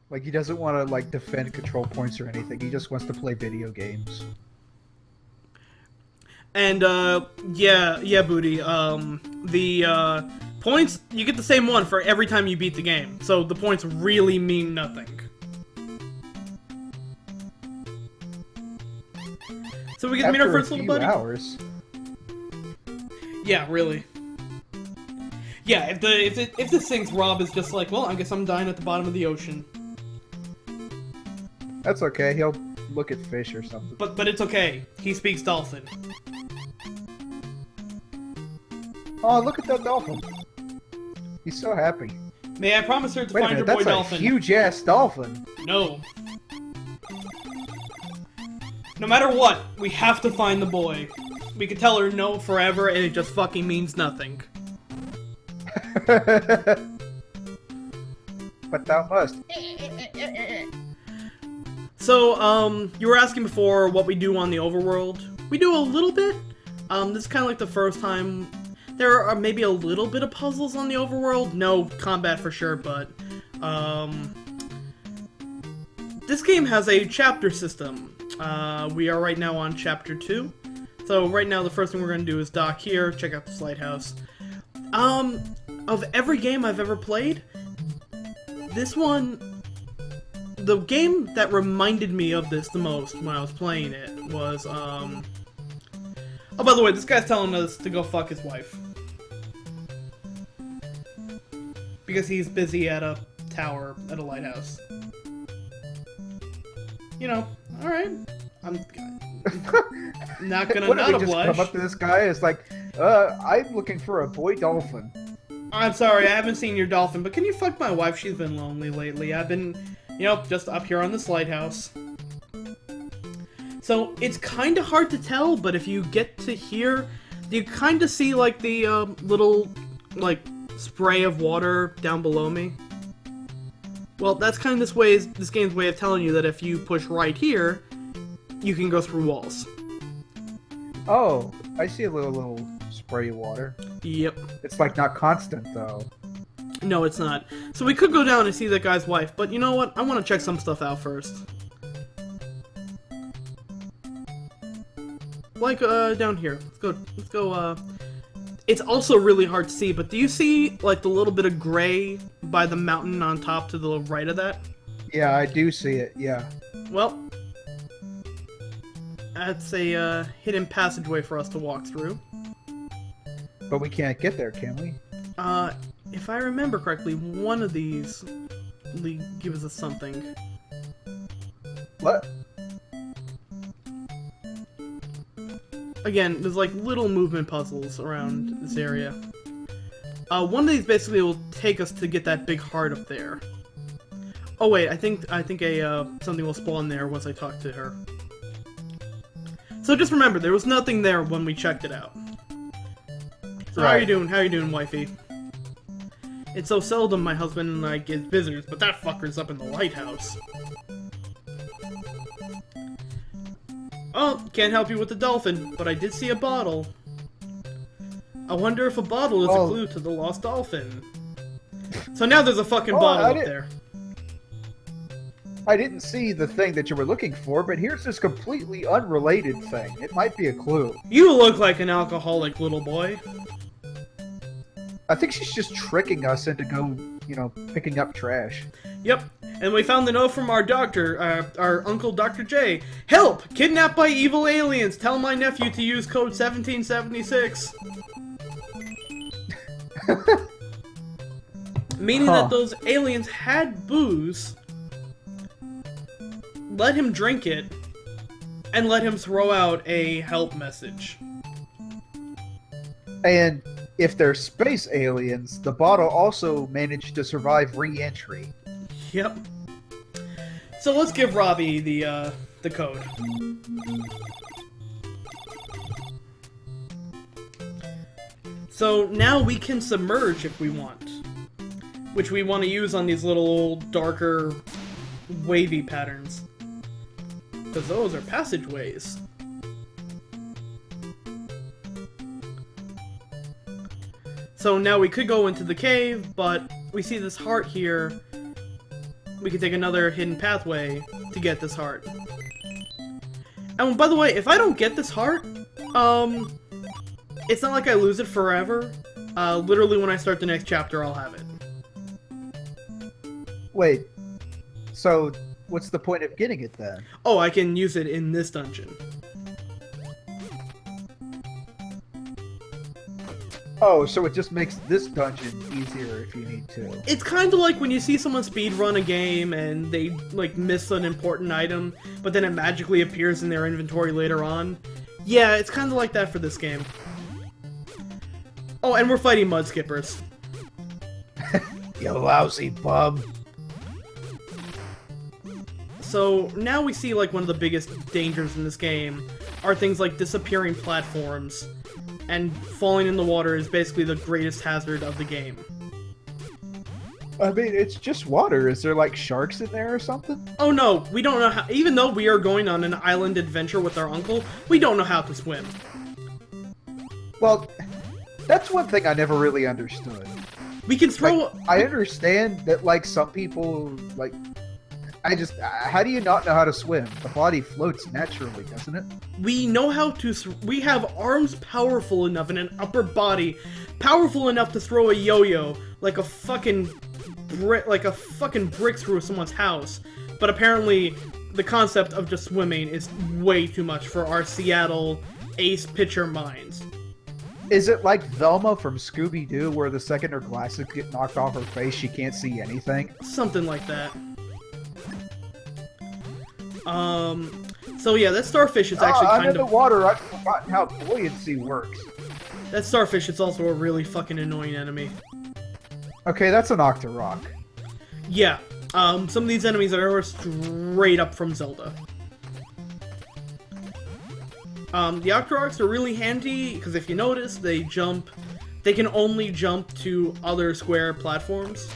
Like, he doesn't want to, like, defend control points or anything. He just wants to play video games. And, yeah, Booty, the, points, you get the same one for every time you beat the game. So the points really mean nothing. So we get to meet our first little buddy. Hours. Yeah, really. Yeah, if this thing's Rob is just like, well, I guess I'm dying at the bottom of the ocean. That's okay. He'll look at fish or something. But it's okay. He speaks dolphin. Oh, look at that dolphin. He's so happy. May I promise her to Wait a find minute, her boy that's dolphin? a huge-ass dolphin. No. No matter what, we have to find the boy. We could tell her no forever, and it just fucking means nothing. But thou must. So, you were asking before what we do on the overworld. We do a little bit. This is kind of like the first time. There are maybe a little bit of puzzles on the overworld. No combat for sure, but, this game has a chapter system. We are right now on chapter 2. So right now the first thing we're going to do is dock here, check out this lighthouse. Of every game I've ever played, this one, the game that reminded me of this the most when I was playing it was, oh, by the way, this guy's telling us to go fuck his wife. Because he's busy at a tower at a lighthouse. You know, alright. I'm not gonna not oblige. Just come up to this guy, it's like, I'm looking for a boy dolphin. I'm sorry, I haven't seen your dolphin, but can you fuck my wife? She's been lonely lately. I've been, you know, just up here on this lighthouse. So, it's kinda hard to tell, but if you get to here, you kinda see, like, the, little, like, spray of water down below me. Well, that's kind of this game's way of telling you that if you push right here, you can go through walls. Oh, I see a little spray of water. Yep. It's like not constant though. No, it's not. So we could go down and see that guy's wife, but you know what? I want to check some stuff out first. Like, down here. Let's go, It's also really hard to see, but do you see, like, the little bit of gray by the mountain on top to the right of that? Yeah, I do see it, yeah. Well, that's a, hidden passageway for us to walk through. But we can't get there, can we? If I remember correctly, one of these gives us something. What? Again, there's like little movement puzzles around this area. One of these basically will take us to get that big heart up there. Oh wait, I think something will spawn there once I talk to her. So just remember, there was nothing there when we checked it out. So right. How you doing? How you doing, wifey? It's so seldom my husband and I get visitors, but that fucker's up in the lighthouse. Oh, can't help you with the dolphin, but I did see a bottle. I wonder if a bottle is a clue to the lost dolphin. So now there's a fucking bottle up there. I didn't see the thing that you were looking for, but here's this completely unrelated thing. It might be a clue. You look like an alcoholic little boy. I think she's just tricking us into picking up trash. Yep. And we found the note from our doctor, our uncle Dr. J. Help! Kidnapped by evil aliens! Tell my nephew to use code 1776. Meaning that those aliens had booze, let him drink it, and let him throw out a help message. And if they're space aliens, the bottle also managed to survive re-entry. Yep. So let's give Robbie the code. So now we can submerge if we want. Which we want to use on these little darker, wavy patterns. Because those are passageways. So now we could go into the cave, but we see this heart here, we can take another hidden pathway to get this heart. And by the way, if I don't get this heart, it's not like I lose it forever. Literally when I start the next chapter, I'll have it. Wait, so what's the point of getting it then? Oh, I can use it in this dungeon. Oh, so it just makes this dungeon easier if you need to. It's kind of like when you see someone speedrun a game and they, like, miss an important item, but then it magically appears in their inventory later on. Yeah, it's kind of like that for this game. Oh, and we're fighting mud skippers. You lousy bum. So now we see, like, one of the biggest dangers in this game are things like disappearing platforms, and falling in the water is basically the greatest hazard of the game. I mean, it's just water. Is there, like, sharks in there or something? Oh no, we don't know how- even though we are going on an island adventure with our uncle, we don't know how to swim. Well, that's one thing I never really understood. We can throw... Like, I understand that, like, some people, like... how do you not know how to swim? The body floats naturally, doesn't it? We know how to... We have arms powerful enough and an upper body powerful enough to throw a yo-yo like a fucking brick through someone's house. But apparently, the concept of just swimming is way too much for our Seattle ace pitcher minds. Is it like Velma from Scooby-Doo, where the second her glasses get knocked off her face, she can't see anything? Something like that. So yeah, that starfish is actually I'm kind in the of... water, I've forgotten how buoyancy works. That starfish is also a really fucking annoying enemy. Okay, that's an Octorok. Yeah, some of these enemies are straight up from Zelda. The Octoroks are really handy, because if you notice, they can only jump to other square platforms.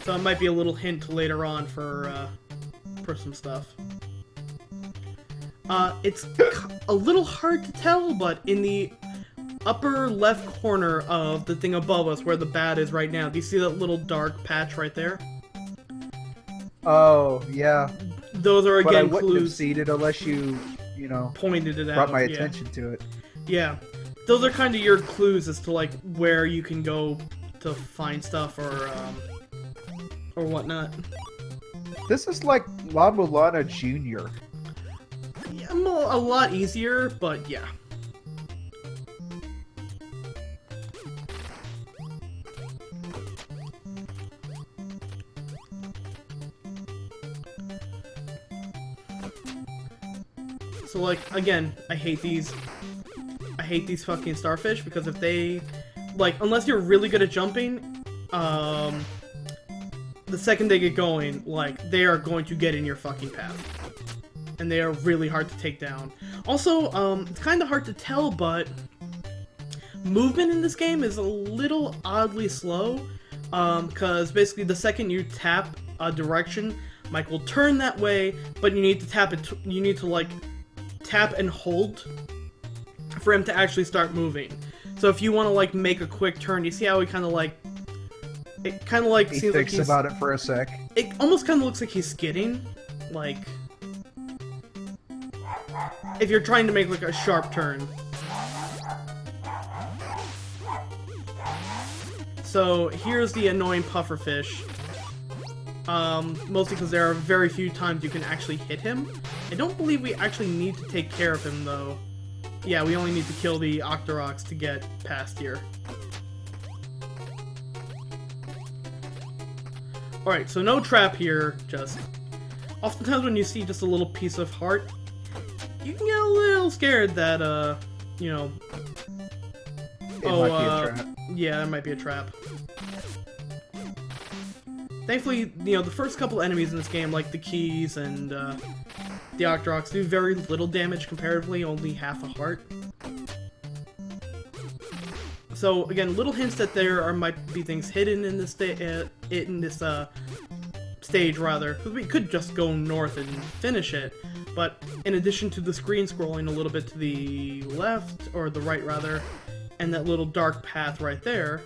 So it might be a little hint later on for some stuff. It's a little hard to tell, but in the upper left corner of the thing above us, where the bat is right now, do you see that little dark patch right there? Oh, yeah. Those are, again, but I wouldn't have clues. seen it unless you know, Pointed it out. brought my yeah. attention to it. Yeah. Those are kind of your clues as to, like, where you can go to find stuff or whatnot. This is like La Mulana Jr. Yeah, a lot easier, but yeah. So, like, again, I hate these fucking starfish, because if they, like, unless you're really good at jumping, the second they get going, like, they are going to get in your fucking path. And they are really hard to take down. Also, it's kind of hard to tell, but movement in this game is a little oddly slow, because basically the second you tap a direction, Mike will turn that way, but you need to tap it, you need to, like, tap and hold for him to actually start moving. So if you want to, like, make a quick turn, you see how he kind of, like, it kind of, like, He seems like thinks about it for a sec. it almost kind of looks like he's skidding, like, if you're trying to make, like, a sharp turn. So here's the annoying pufferfish. Mostly because there are very few times you can actually hit him. I don't believe we actually need to take care of him, though. Yeah, we only need to kill the Octoroks to get past here. Alright, so no trap here, just... Oftentimes when you see just a little piece of heart, you can get a little scared that, you know... It might be a trap. Yeah, that might be a trap. Thankfully, you know, the first couple enemies in this game, like the keys and the Octoroks, do very little damage comparatively, only half a heart. So again, little hints that there might be things hidden in this stage, rather, because we could just go north and finish it. But in addition to the screen scrolling a little bit to the left, or the right rather, and that little dark path right there.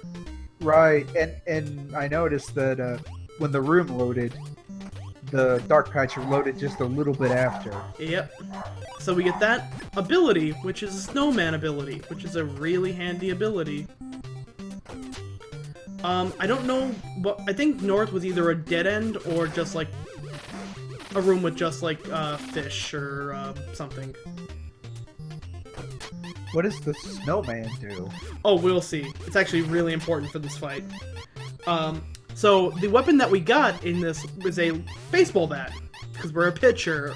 Right, and I noticed that when the room loaded, the dark patch loaded just a little bit after. Yep. So we get that ability, which is a snowman ability, which is a really handy ability. I don't know, but I think north was either a dead end or just like a room with just like fish or something. What does the snowman do? Oh, we'll see. It's actually really important for this fight. So the weapon that we got in this was a baseball bat, because we're a pitcher.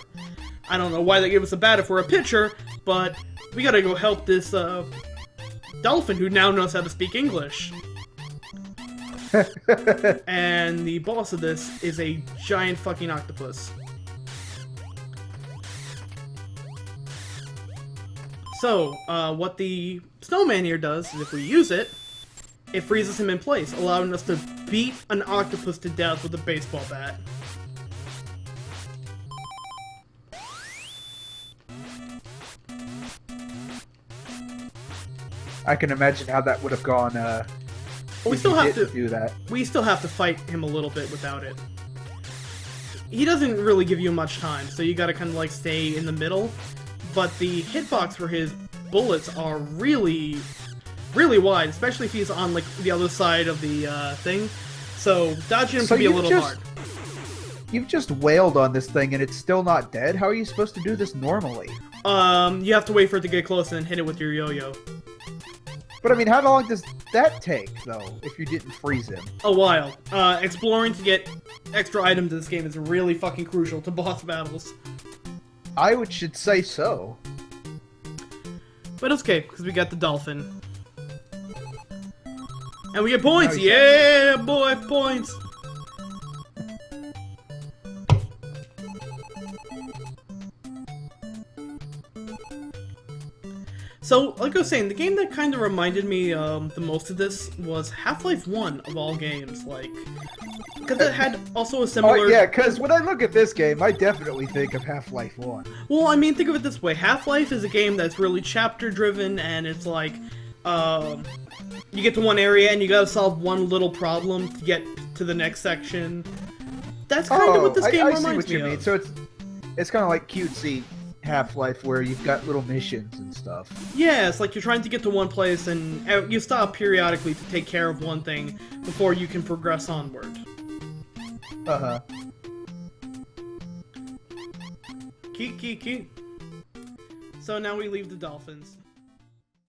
I don't know why they gave us a bat if we're a pitcher, but we gotta go help this dolphin who now knows how to speak English. And the boss of this is a giant fucking octopus. So, what the snowman here does is if we use it, it freezes him in place, allowing us to beat an octopus to death with a baseball bat. I can imagine how that would have gone. We still have to do that. We still have to fight him a little bit without it. He doesn't really give you much time, so you gotta kind of like stay in the middle. But the hitbox for his bullets are really, really wide, especially if he's on like the other side of the thing. So dodging him can be a little hard. You've just wailed on this thing and it's still not dead? How are you supposed to do this normally? You have to wait for it to get close and hit it with your yo-yo. But I mean, how long does that take, though, if you didn't freeze him? A while. Exploring to get extra items in this game is really fucking crucial to boss battles. Should say so. But it's okay, because we got the dolphin. And we get points! Yeah, boy, points! So, like I was saying, the game that kind of reminded me the most of this was Half-Life 1 of all games, like... Because it had also a similar... Oh, yeah, because when I look at this game, I definitely think of Half-Life 1. Well, I mean, think of it this way. Half-Life is a game that's really chapter-driven, and it's like... you get to one area, and you gotta solve one little problem to get to the next section. That's kind of what this game reminds me of. I see what you mean. So it's kind of like cutesy Half-Life where you've got little missions and stuff. Yeah, it's like you're trying to get to one place and you stop periodically to take care of one thing before you can progress onward. Uh-huh. Keek. So now we leave the dolphins.